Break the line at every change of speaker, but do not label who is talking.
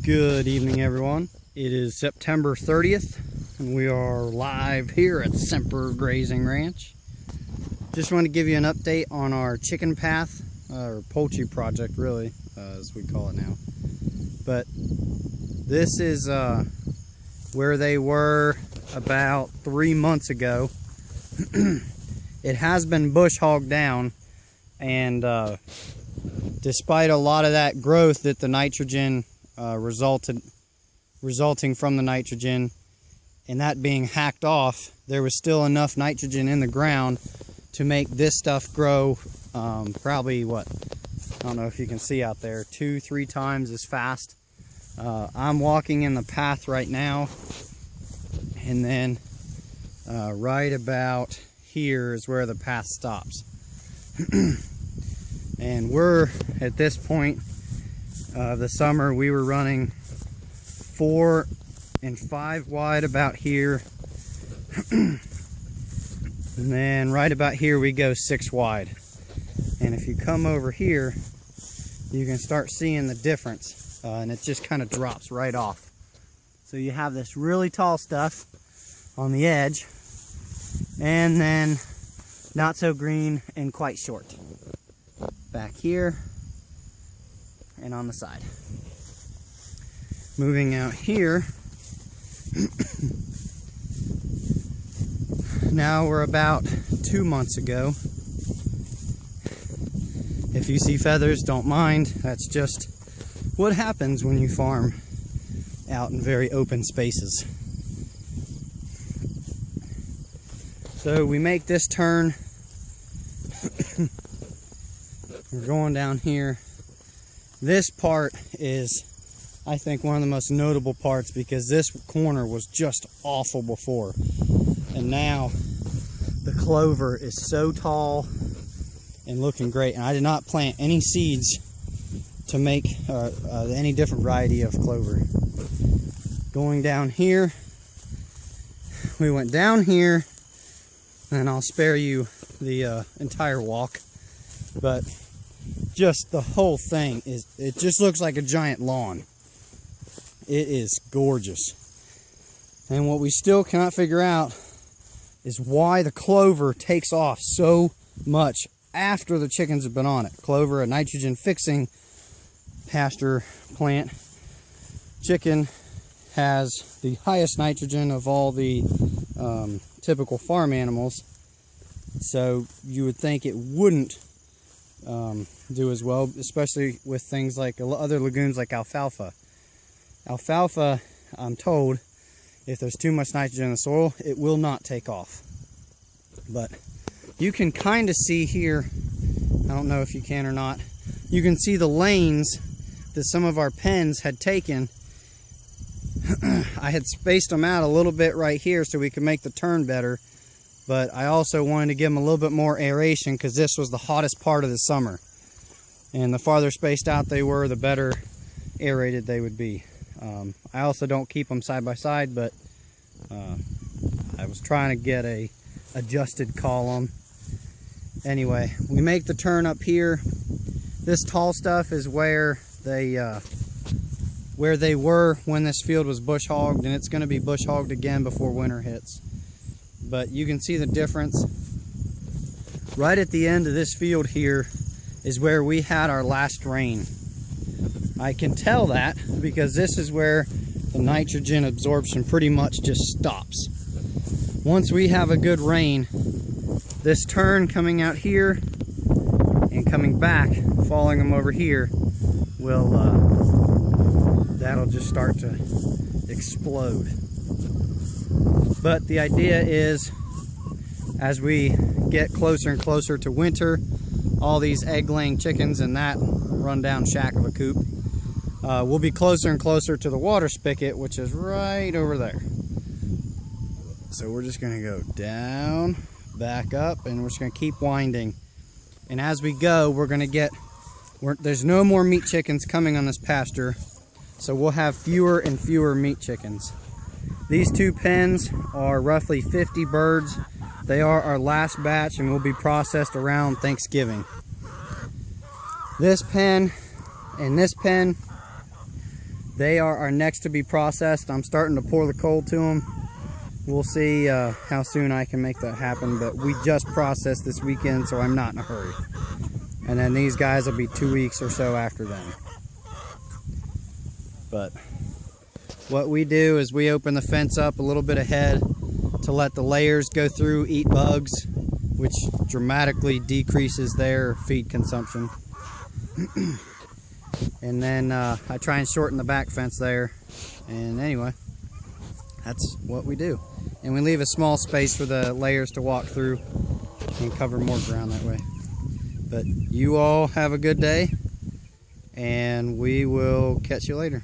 Good evening, everyone. It is September 30th, and we are live here at Semper Grazing Ranch. Just want to give you an update on our chicken path, or poultry project, really, as we call it now. But this is where they were about 3 months ago. It has been bush hogged down, and despite a lot of that growth that the nitrogen resulting from the nitrogen and that being hacked off, there was still enough nitrogen in the ground to make this stuff grow probably, what, I don't know if you can see out there, 2-3 times as fast. I'm walking in the path right now, and then right about here is where the path stops. And we're at this point the summer, we were running 4 and 5 wide about here, and then right about here we go 6 wide. And if you come over here, you can start seeing the difference, and it just kind of drops right off. So you have this really tall stuff on the edge, and then not so green and quite short back here and on the side. Moving out here, now we're about 2 months ago. If you see feathers, don't mind. That's just what happens when you farm out in very open spaces. So we make this turn. We're going down here. This part is, I think, one of the most notable parts, because this corner was just awful before, and now the clover is so tall and looking great. And I did not plant any seeds to make any different variety of clover. Going down here, we went down here, and I'll spare you the entire walk, but just the whole thing it just looks like a giant lawn. It is gorgeous. And what we still cannot figure out is why the clover takes off so much after the chickens have been on it. Clover, a nitrogen fixing pasture plant. Chicken has the highest nitrogen of all the typical farm animals, so you would think it wouldn't do as well, especially with things like other legumes like alfalfa. Alfalfa, I'm told, if there's too much nitrogen in the soil, it will not take off. But you can kind of see here, I don't know if you can or not, you can see the lanes that some of our pens had taken. I had spaced them out a little bit right here so we could make the turn better, but I also wanted to give them a little bit more aeration because this was the hottest part of the summer. And the farther spaced out they were, the better aerated they would be. I also don't keep them side by side, but I was trying to get a adjusted column. Anyway, we make the turn up here. This tall stuff is where they were when this field was bush hogged, and it's going to be bush hogged again before winter hits. But you can see the difference. Right at the end of this field here is where we had our last rain. I can tell that because this is where the nitrogen absorption pretty much just stops. Once we have a good rain, this turn coming out here and coming back, following them over here, will that'll just start to explode. But the idea is, as we get closer and closer to winter, all these egg-laying chickens in that rundown shack of a coop will be closer and closer to the water spigot, which is right over there. So we're just going to go down, back up, and we're just going to keep winding. And as we go, we're going to get, there's no more meat chickens coming on this pasture, so we'll have fewer and fewer meat chickens. These 2 pens are roughly 50 birds. They are our last batch and will be processed around Thanksgiving. This pen and this pen They are next to be processed. I'm starting to pour the coal to them. We'll see how soon I can make that happen, but we just processed this weekend, so I'm not in a hurry. And then these guys will be 2 weeks or so after them. But what we do is we open the fence up a little bit ahead to let the layers go through, eat bugs, which dramatically decreases their feed consumption. And then I try and shorten the back fence there. And anyway, that's what we do. And we leave a small space for the layers to walk through and cover more ground that way. But you all have a good day, and we will catch you later.